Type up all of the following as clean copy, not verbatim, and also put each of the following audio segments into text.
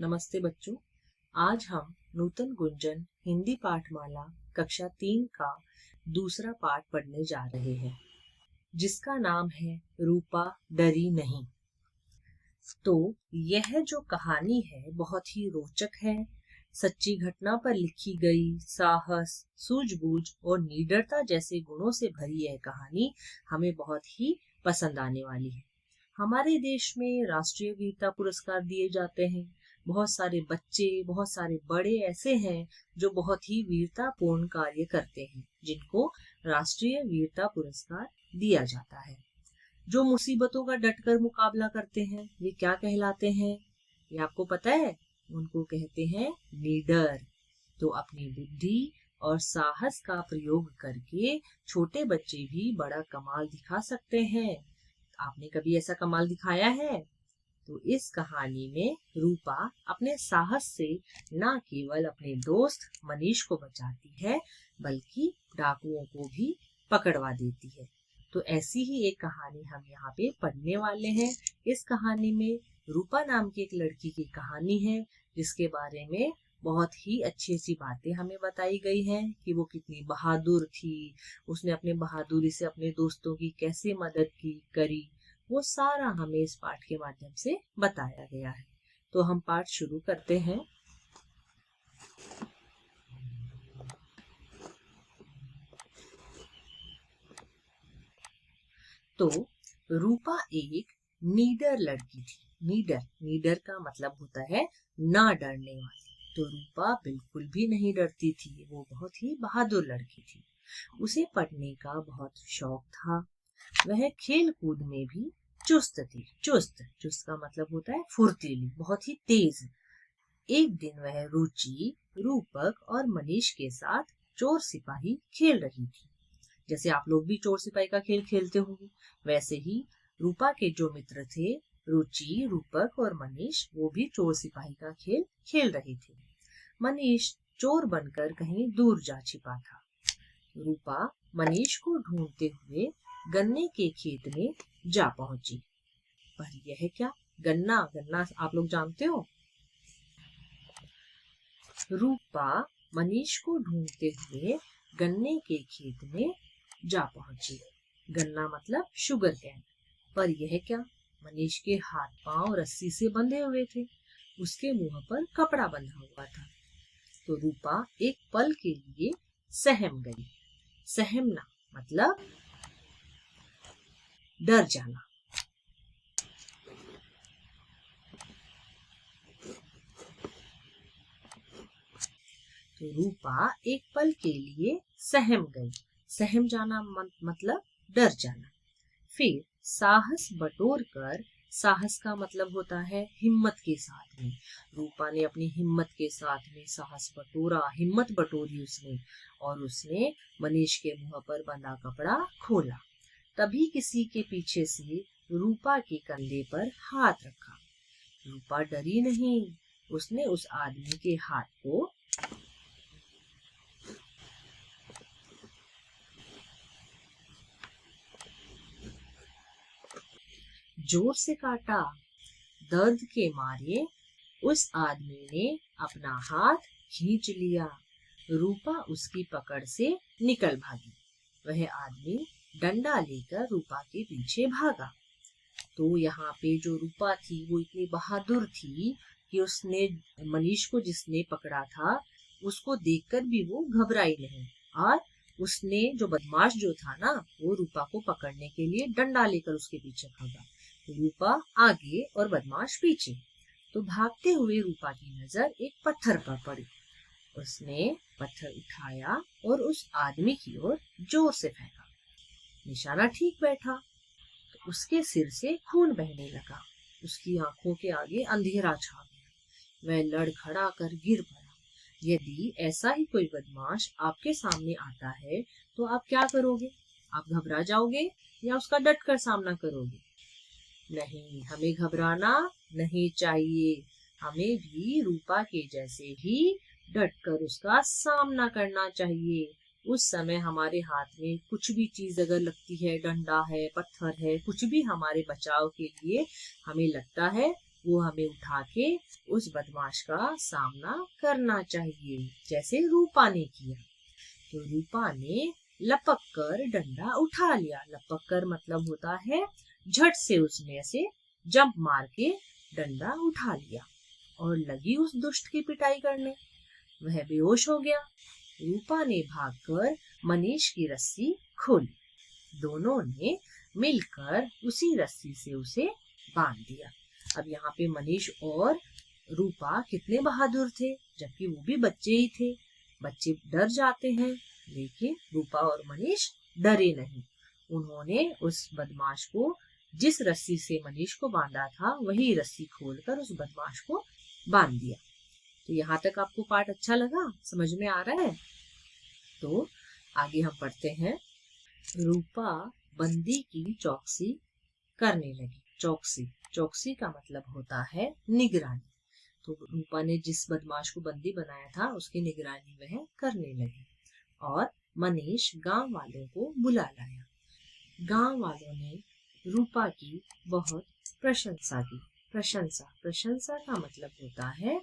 नमस्ते बच्चों। आज हम नूतन गुंजन हिंदी पाठमाला कक्षा 3 का दूसरा पाठ पढ़ने जा रहे हैं, जिसका नाम है रूपा डरी नहीं। तो यह जो कहानी है बहुत ही रोचक है। सच्ची घटना पर लिखी गई साहस, सूझबूझ और निडरता जैसे गुणों से भरी यह कहानी हमें बहुत ही पसंद आने वाली है। हमारे देश में राष्ट्रीय वीरता पुरस्कार दिए जाते हैं। बहुत सारे बच्चे, बहुत सारे बड़े ऐसे हैं जो बहुत ही वीरतापूर्ण कार्य करते हैं, जिनको राष्ट्रीय वीरता पुरस्कार दिया जाता है। जो मुसीबतों का डटकर मुकाबला करते हैं वे क्या कहलाते हैं? ये आपको पता है? उनको कहते हैं लीडर। तो अपनी बुद्धि और साहस का प्रयोग करके छोटे बच्चे भी बड़ा कमाल दिखा सकते हैं। आपने कभी ऐसा कमाल दिखाया है? तो इस कहानी में रूपा अपने साहस से न केवल अपने दोस्त मनीष को बचाती है, बल्कि डाकुओं को भी पकड़वा देती है। तो ऐसी ही एक कहानी हम यहाँ पे पढ़ने वाले हैं। इस कहानी में रूपा नाम की एक लड़की की कहानी है, जिसके बारे में बहुत ही अच्छी अच्छी बातें हमें बताई गई हैं कि वो कितनी बहादुर थी, उसने अपने बहादुरी से अपने दोस्तों की कैसे मदद करी, वो सारा हमें इस पाठ के माध्यम से बताया गया है। तो हम पाठ शुरू करते हैं। तो रूपा एक नीडर लड़की थी। नीडर का मतलब होता है ना डरने वाली। तो रूपा बिल्कुल भी नहीं डरती थी, वो बहुत ही बहादुर लड़की थी। उसे पढ़ने का बहुत शौक था। वह खेल कूद में भी चुस्त थी। चुस्त का मतलब होता है फुर्तीली, बहुत ही तेज। एक दिन वह रुचि, रूपक और मनीष के साथ चोर सिपाही खेल रही थी। जैसे आप लोग भी चोर सिपाही का खेल खेलते होंगे, वैसे ही रूपा के जो मित्र थे, रुचि, रूपक और मनीष, वो भी चोर सिपाही का खेल खेल रहे थे। मनीष चोर बनकर कहीं दूर जा छिपा था। रूपा मनीष को ढूंढते हुए गन्ने के खेत में जा पहुंची। पर यह क्या? गन्ना आप लोग जानते हो। रूपा मनीष को ढूंढते हुए गन्ने के खेत में जा पहुंची। गन्ना मतलब शुगर कैन। पर यह क्या? मनीष के हाथ पांव रस्सी से बंधे हुए थे, उसके मुंह पर कपड़ा बंधा हुआ था। तो रूपा एक पल के लिए सहम गई। सहमना मतलब डर जाना। तो रूपा एक पल के लिए सहम गई। सहम जाना मतलब डर जाना। फिर साहस बटोर कर, साहस का मतलब होता है हिम्मत के साथ में। रूपा ने अपनी हिम्मत के साथ में साहस बटोरा, हिम्मत बटोरी उसने, और उसने मनीष के मुंह पर बंधा कपड़ा खोला। तभी किसी के पीछे से रूपा के कंधे पर हाथ रखा। रूपा डरी नहीं, उसने उस आदमी के हाथ को जोर से काटा। दर्द के मारे उस आदमी ने अपना हाथ खींच लिया। रूपा उसकी पकड़ से निकल भागी। वह आदमी डंडा लेकर रूपा के पीछे भागा। तो यहाँ पे जो रूपा थी वो इतनी बहादुर थी कि उसने मनीष को, जिसने पकड़ा था, उसको देखकर भी वो घबराई नहीं। और उसने, जो बदमाश जो था ना, वो रूपा को पकड़ने के लिए डंडा लेकर उसके पीछे भागा। रूपा आगे और बदमाश पीछे। तो भागते हुए रूपा की नजर एक पत्थर पर पड़ी। उसने पत्थर उठाया और उस आदमी की ओर जोर से फेंका। निशाना ठीक बैठा तो उसके सिर से खून बहने लगा। उसकी आंखों के आगे अंधेरा छा गया। वह लड़खड़ा कर गिर पड़ा। यदि ऐसा ही कोई बदमाश आपके सामने आता है तो आप क्या करोगे? आप घबरा जाओगे या उसका डटकर सामना करोगे? नहीं, हमें घबराना नहीं चाहिए। हमें भी रूपा के जैसे ही डटकर उसका सामना करना चाहिए। उस समय हमारे हाथ में कुछ भी चीज अगर लगती है, डंडा है, पत्थर है, कुछ भी हमारे बचाव के लिए हमें लगता है, वो हमें उठा के उस बदमाश का सामना करना चाहिए, जैसे रूपा ने किया। तो रूपा ने लपक कर डंडा उठा लिया। लपक कर मतलब होता है झट से उसने ऐसे जंप मार के डंडा उठा लिया और लगी उस दुष्ट की पिटाई करने। वह बेहोश हो गया। रूपा ने भागकर मनीष की रस्सी खोली। दोनों ने मिलकर उसी रस्सी से उसे बांध दिया। अब यहाँ पे मनीष और रूपा कितने बहादुर थे, जबकि वो भी बच्चे ही थे। बच्चे डर जाते हैं, लेकिन रूपा और मनीष डरे नहीं। उन्होंने उस बदमाश को, जिस रस्सी से मनीष को बांधा था, वही रस्सी खोलकर उस बदमाश को बांध दिया। तो यहाँ तक आपको पाठ अच्छा लगा, समझ में आ रहा है? तो आगे हम पढ़ते हैं। रूपा बंदी की चौकसी करने लगी। चौकसी का मतलब होता है निगरानी। तो रूपा ने जिस बदमाश को बंदी बनाया था उसकी निगरानी वह करने लगी। और मनीष गांव वालों को बुला लाया। गांव वालों ने रूपा की बहुत प्रशंसा की। प्रशंसा का मतलब होता है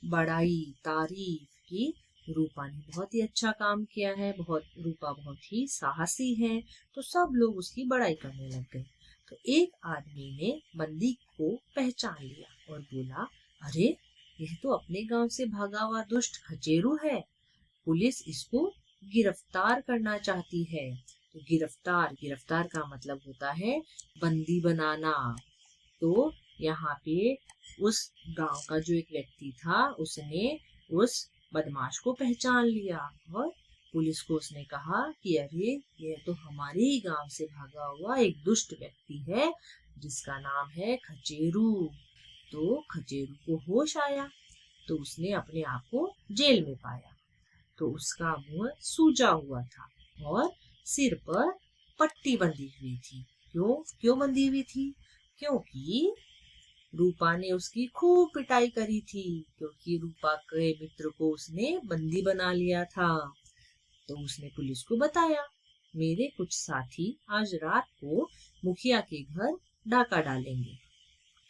बड़ाई, तारीफ की। रूपा ने बहुत ही अच्छा काम किया है, रूपा बहुत ही साहसी है। तो सब लोग उसकी बड़ाई करने लग गए। तो एक आदमी ने बंदी को पहचान लिया और बोला, अरे यह तो अपने गांव से भागा हुआ दुष्ट खचेरू है। पुलिस इसको गिरफ्तार करना चाहती है। तो गिरफ्तार का मतलब होता है बंदी बनाना। तो यहाँ पे उस गांव का जो एक व्यक्ति था, उसने उस बदमाश को पहचान लिया और पुलिस को उसने कहा कि अरे यह तो हमारे ही गांव से भागा हुआ एक दुष्ट व्यक्ति है, जिसका नाम है खचेरू। तो खचेरू को होश आया, तो उसने अपने आप को जेल में पाया। तो उसका मुंह सूजा हुआ था और सिर पर पट्टी बंधी हुई थी। क्यों बंधी हुई थी? क्योंकि रूपा ने उसकी खूब पिटाई करी थी, क्योंकि रूपा के मित्र को उसने बंदी बना लिया था। तो उसने पुलिस को बताया, मेरे कुछ साथी आज रात को मुखिया के घर डाका डालेंगे।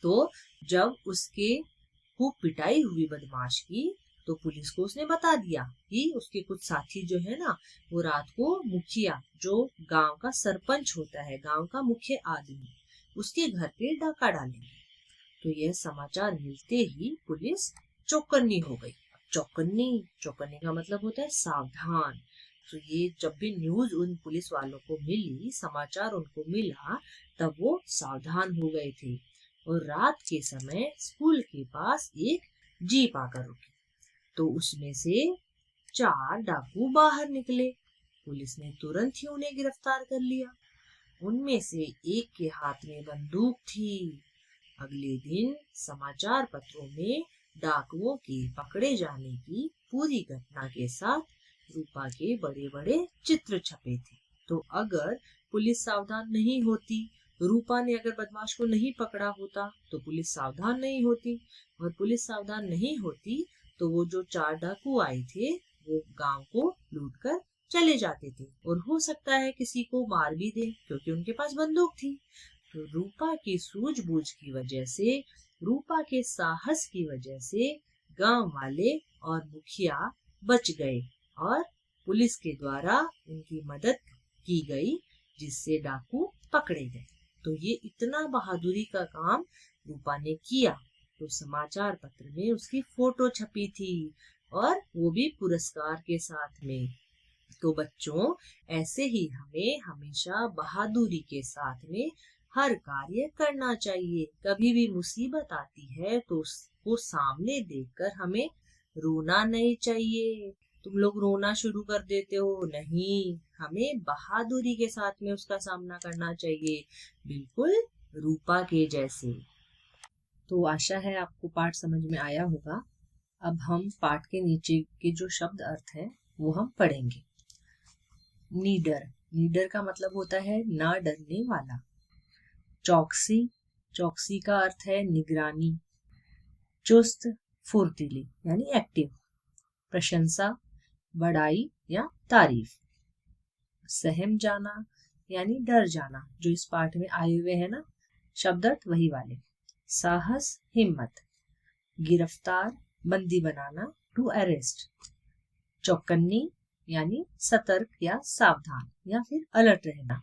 तो जब उसके खूब पिटाई हुई बदमाश की, तो पुलिस को उसने बता दिया कि उसके कुछ साथी जो है ना, वो रात को मुखिया, जो गांव का सरपंच होता है, गांव का मुख्य आदमी, उसके घर पे डाका डालेंगे। तो यह समाचार मिलते ही पुलिस चौकन्नी हो गई। चौकन्नी का मतलब होता है सावधान। तो ये जब भी न्यूज उन पुलिस वालों को मिली, समाचार उनको मिला, तब वो सावधान हो गए थे। और रात के समय स्कूल के पास एक जीप आकर रुकी। तो उसमें से 4 डाकू बाहर निकले। पुलिस ने तुरंत ही उन्हें गिरफ्तार कर लिया। उनमें से एक के हाथ में बंदूक थी। अगले दिन समाचार पत्रों में डाकुओं के पकड़े जाने की पूरी घटना के साथ रूपा के बड़े बड़े चित्र छपे थे। तो अगर पुलिस सावधान नहीं होती, रूपा ने अगर बदमाश को नहीं पकड़ा होता, तो पुलिस सावधान नहीं होती, और पुलिस सावधान नहीं होती तो वो जो 4 डाकू आए थे वो गांव को लूट कर चले जाते थे, और हो सकता है किसी को मार भी दे, क्योंकि उनके पास बंदूक थी। तो रूपा की सूझबूझ की वजह से, रूपा के साहस की वजह से गांव वाले और मुखिया बच गए और पुलिस के द्वारा उनकी मदद की गई, जिससे डाकू पकड़े गए। तो ये इतना बहादुरी का काम रूपा ने किया। तो समाचार पत्र में उसकी फोटो छपी थी, और वो भी पुरस्कार के साथ में। तो बच्चों, ऐसे ही हमें हमेशा बहादुरी के साथ में हर कार्य करना चाहिए। कभी भी मुसीबत आती है तो उसको सामने देखकर हमें रोना नहीं चाहिए। तुम लोग रोना शुरू कर देते हो, नहीं, हमें बहादुरी के साथ में उसका सामना करना चाहिए, बिल्कुल रूपा के जैसे। तो आशा है आपको पाठ समझ में आया होगा। अब हम पाठ के नीचे के जो शब्द अर्थ हैं वो हम पढ़ेंगे। नीडर का मतलब होता है ना डरने वाला। चौकसी का अर्थ है निगरानी। चुस्त, फुर्तीली यानी एक्टिव। प्रशंसा, बड़ाई या तारीफ। सहम जाना यानी डर जाना, जो इस पाठ में आए हुए हैं ना शब्द अर्थ, वही वाले। साहस, हिम्मत। गिरफ्तार, बंदी बनाना, टू अरेस्ट। चौकन्नी यानी सतर्क या सावधान या फिर अलर्ट रहना।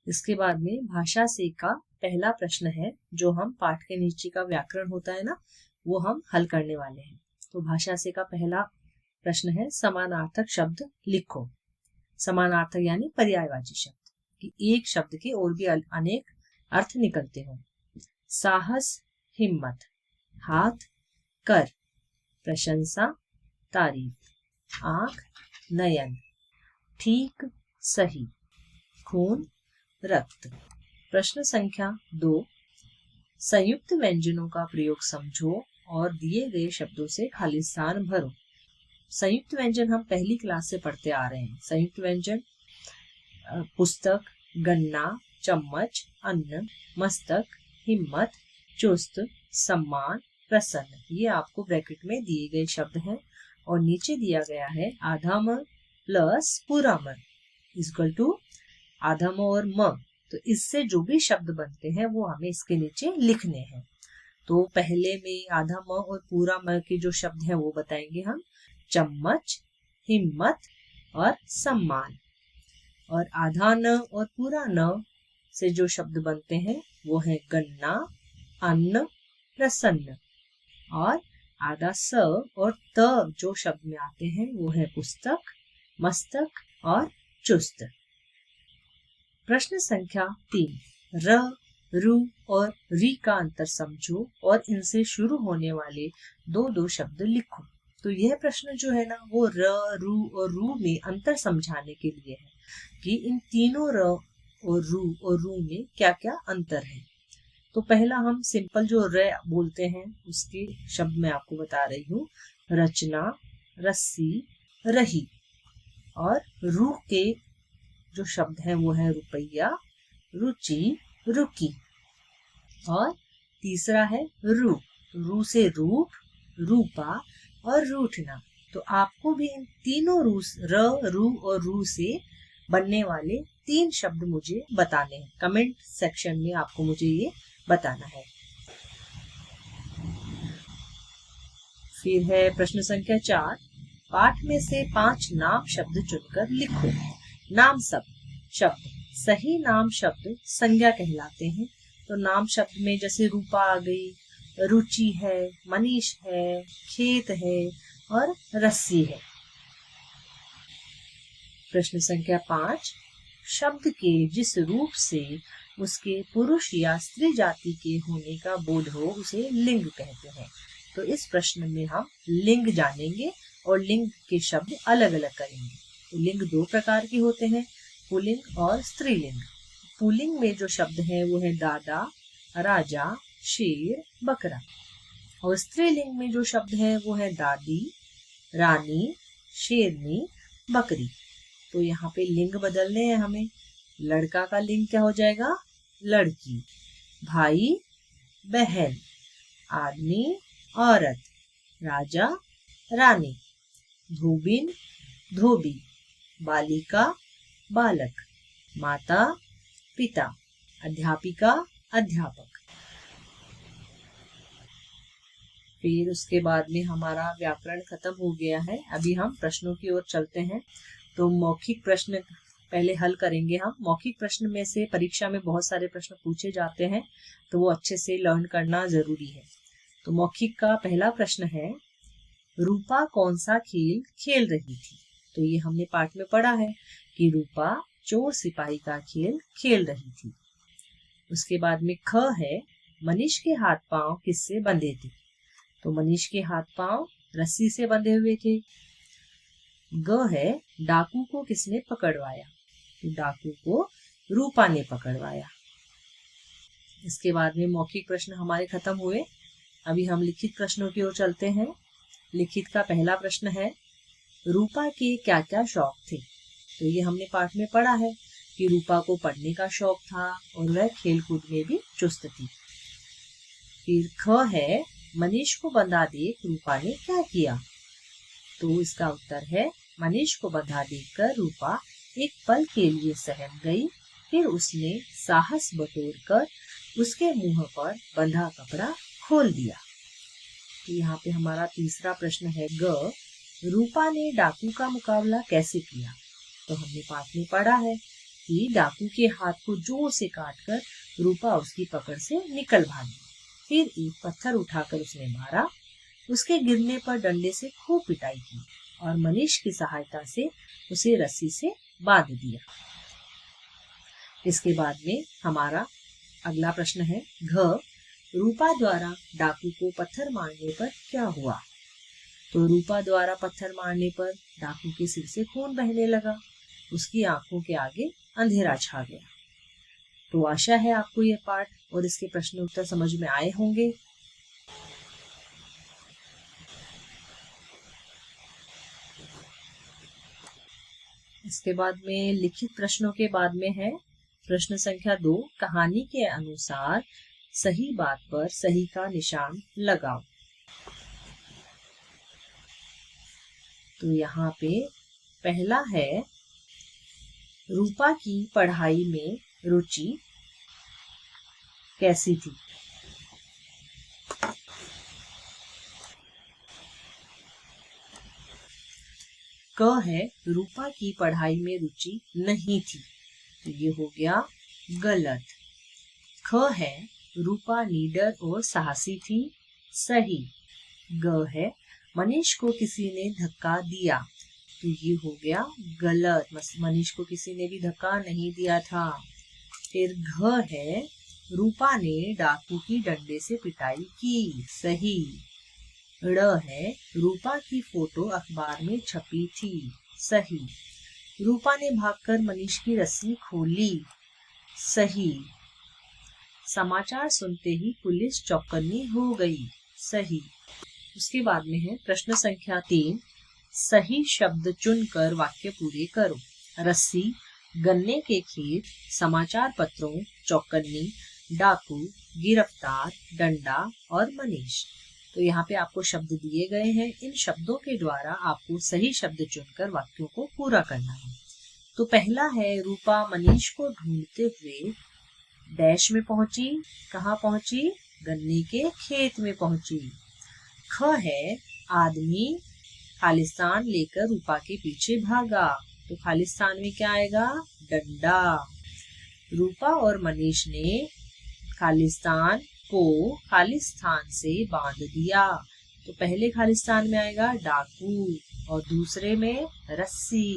इसके बाद में भाषा से का पहला प्रश्न है, जो हम पाठ के नीचे का व्याकरण होता है ना, वो हम हल करने वाले हैं। तो भाषा से का पहला प्रश्न है, समानार्थक शब्द लिखो। समानार्थक यानी पर्यायवाची शब्द, कि एक शब्द के और भी अनेक अर्थ निकलते हो। साहस, हिम्मत। हाथ, कर, प्रशंसा, तारीफ। आंख, नयन। ठीक, सही। खून, रक्त। प्रश्न संख्या 2, संयुक्त व्यंजनों का प्रयोग समझो और दिए गए शब्दों से खाली स्थान भरो। संयुक्त व्यंजन हम पहली क्लास से पढ़ते आ रहे हैं। संयुक्त व्यंजन पुस्तक, गन्ना, चम्मच, अन्न, मस्तक, हिम्मत, चुस्त, सम्मान, प्रसन्न। ये आपको ब्रैकेट में दिए गए शब्द हैं और नीचे दिया गया है आधा म प्लस पूरा म इक्वल टू आधा म और म। तो इससे जो भी शब्द बनते हैं वो हमें इसके नीचे लिखने हैं। तो पहले में आधा म और पूरा म के जो शब्द हैं वो बताएंगे हम, चम्मच, हिम्मत और सम्मान। और आधा न और पूरा न से जो शब्द बनते हैं वो है गन्ना, अन्न, प्रसन्न। और आधा स और त जो शब्द में आते हैं वो है पुस्तक, मस्तक और चुस्त। प्रश्न संख्या 3, र, रु और री का अंतर समझो और इनसे शुरू होने वाले दो शब्द लिखो। तो यह प्रश्न जो है ना वो र, रु और रू में अंतर समझाने के लिए है कि इन तीनों र और रू में क्या क्या अंतर है। तो पहला हम सिंपल जो र बोलते हैं उसके शब्द मैं आपको बता रही हूँ, रचना, रस्सी, रही। और रू के जो शब्द हैं वो है रुपया, रुचि, रुकी। और तीसरा है रू से रूप, रूपा और रूठना। तो आपको भी इन तीनों र, रू और रू से बनने वाले 3 शब्द मुझे बताने हैं। कमेंट सेक्शन में आपको मुझे ये बताना है। फिर है प्रश्न संख्या 4, पाठ में से 5 नाम शब्द चुनकर लिखो। नाम शब्द सही नाम शब्द संज्ञा कहलाते हैं। तो नाम शब्द में जैसे रूपा आ गई, रुचि है, मनीष है, खेत है और रस्सी है। प्रश्न संख्या 5, शब्द के जिस रूप से उसके पुरुष या स्त्री जाति के होने का बोध हो उसे लिंग कहते हैं। तो इस प्रश्न में हम लिंग जानेंगे और लिंग के शब्द अलग अलग करेंगे। तो लिंग 2 प्रकार के होते हैं, पुल्लिंग और स्त्रीलिंग। पुल्लिंग में जो शब्द हैं वो है दादा, राजा, शेर, बकरा। और स्त्रीलिंग में जो शब्द हैं वो है दादी, रानी, शेरनी, बकरी। तो यहाँ पे लिंग बदलने हैं हमें। लड़का का लिंग क्या हो जाएगा, लड़की। भाई, बहन। आदमी, औरत। राजा, रानी। धोबिन, धोबी। बालिका, बालक। माता, पिता। अध्यापिका, अध्यापक। फिर उसके बाद में हमारा व्याकरण खत्म हो गया है। अभी हम प्रश्नों की ओर चलते हैं। तो मौखिक प्रश्न पहले हल करेंगे हम। मौखिक प्रश्न में से परीक्षा में बहुत सारे प्रश्न पूछे जाते हैं, तो वो अच्छे से लर्न करना जरूरी है। तो मौखिक का पहला प्रश्न है, रूपा कौन सा खेल खेल रही थी। तो ये हमने पाठ में पढ़ा है कि रूपा चोर सिपाही का खेल खेल रही थी। उसके बाद में ख है, मनीष के हाथ पांव किससे बंधे थे। तो मनीष के हाथ पांव रस्सी से बंधे हुए थे। ग है, डाकू को किसने पकड़वाया। तो डाकू को रूपा ने पकड़वाया। इसके बाद में मौखिक प्रश्न हमारे खत्म हुए। अभी हम लिखित प्रश्नों की ओर चलते हैं। लिखित का पहला प्रश्न है, रूपा के क्या क्या शौक थे। तो ये हमने पाठ में पढ़ा है कि रूपा को पढ़ने का शौक था और वह खेल कूद में भी चुस्त थी। फिर ख है, मनीष को बंधा देख रूपा ने क्या किया। तो इसका उत्तर है, मनीष को बंधा देखकर रूपा एक पल के लिए सहम गई, फिर उसने साहस बटोर कर उसके मुंह पर बंधा कपड़ा खोल दिया। तो यहाँ पे हमारा तीसरा प्रश्न है ग, रूपा ने डाकू का मुकाबला कैसे किया। तो हमने पाठ में पढ़ा है कि डाकू के हाथ को जोर से काटकर रूपा उसकी पकड़ से निकल भागी। फिर एक पत्थर उठाकर उसने मारा, उसके गिरने पर डंडे से खूब पिटाई की और मनीष की सहायता से उसे रस्सी से बांध दिया। इसके बाद में हमारा अगला प्रश्न है घ, रूपा द्वारा डाकू को पत्थर मारने पर क्या हुआ। तो रूपा द्वारा पत्थर मारने पर डाकू के सिर से खून बहने लगा, उसकी आंखों के आगे अंधेरा छा गया। तो आशा है आपको यह पाठ और इसके प्रश्न उत्तर समझ में आए होंगे। इसके बाद में लिखित प्रश्नों के बाद में है प्रश्न संख्या 2, कहानी के अनुसार सही बात पर सही का निशान लगाओ। तो यहाँ पे पहला है रूपा की पढ़ाई में रुचि कैसी थी। क है रूपा की पढ़ाई में रुचि नहीं थी, तो ये हो गया गलत। ख है रूपा निडर और साहसी थी, सही। ग है मनीष को किसी ने धक्का दिया, तो ये हो गया गलत। मनीष को किसी ने भी धक्का नहीं दिया था। फिर घ है रूपा ने डाकू की डंडे से पिटाई की, सही। ड़ है रूपा की फोटो अखबार में छपी थी, सही। रूपा ने भागकर मनीष की रस्सी खोली, सही। समाचार सुनते ही पुलिस चौकन्नी हो गई, सही। उसके बाद में है प्रश्न संख्या 3, सही शब्द चुनकर वाक्य पूरे करो। रस्सी, गन्ने के खेत, समाचार पत्रों, चौकन्नी, डाकू, गिरफ्तार, डंडा और मनीष। तो यहाँ पे आपको शब्द दिए गए हैं, इन शब्दों के द्वारा आपको सही शब्द चुनकर वाक्यों को पूरा करना है। तो पहला है रूपा मनीष को ढूंढते हुए डैश में पहुंची, कहाँ पहुंची, गन्ने के खेत में पहुंची। ख है आदमी खालिस्तान लेकर रूपा के पीछे भागा, तो खालिस्तान में क्या आएगा, डंडा। रूपा और मनीष ने खालिस्तान को खालिस्तान से बांध दिया, तो पहले खालिस्तान में आएगा डाकू और दूसरे में रस्सी।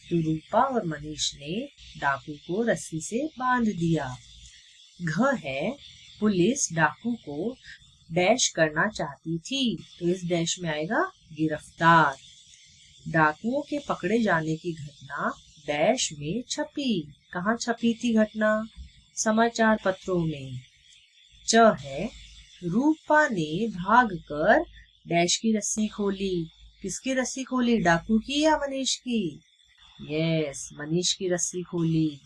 तो रूपा और मनीष ने डाकू को रस्सी से बांध दिया। घ है पुलिस डाकू को डैश करना चाहती थी, तो इस डैश में आएगा गिरफ्तार। डाकुओं के पकड़े जाने की घटना डैश में छपी, कहाँ छपी थी घटना, समाचार पत्रों में। च है रूपा ने भागकर डैश की रस्सी खोली, किसकी रस्सी खोली, डाकू की या मनीष की, यस मनीष की रस्सी खोली।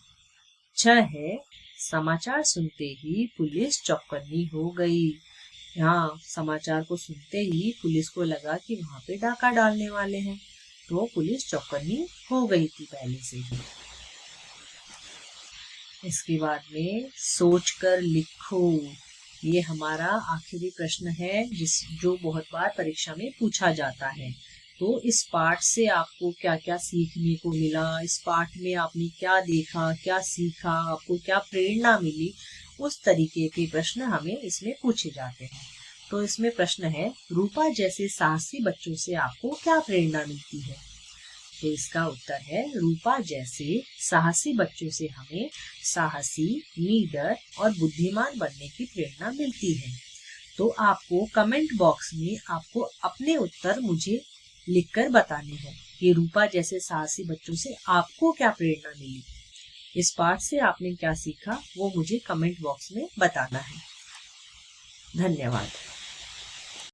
छ है समाचार सुनते ही पुलिस चौकन्नी हो गई, यहाँ समाचार को सुनते ही पुलिस को लगा कि वहां पे डाका डालने वाले हैं, तो पुलिस चौकन्नी हो गई थी पहले से ही। इसके बाद में सोचकर लिखो, ये हमारा आखिरी प्रश्न है जो बहुत बार परीक्षा में पूछा जाता है। तो इस पाठ से आपको क्या क्या सीखने को मिला, इस पाठ में आपने क्या देखा, क्या सीखा, आपको क्या प्रेरणा मिली, उस तरीके के प्रश्न हमें इसमें पूछे जाते हैं। तो इसमें प्रश्न है रूपा जैसे साहसी बच्चों से आपको क्या प्रेरणा मिलती है। तो इसका उत्तर है रूपा जैसे साहसी बच्चों से हमें साहसी, नीडर और बुद्धिमान बनने की प्रेरणा मिलती है। तो आपको कमेंट बॉक्स में आपको अपने उत्तर मुझे लिखकर बताने हैं कि रूपा जैसे साहसी बच्चों से आपको क्या प्रेरणा मिली। इस पाठ से आपने क्या सीखा वो मुझे कमेंट बॉक्स में बताना है। धन्यवाद।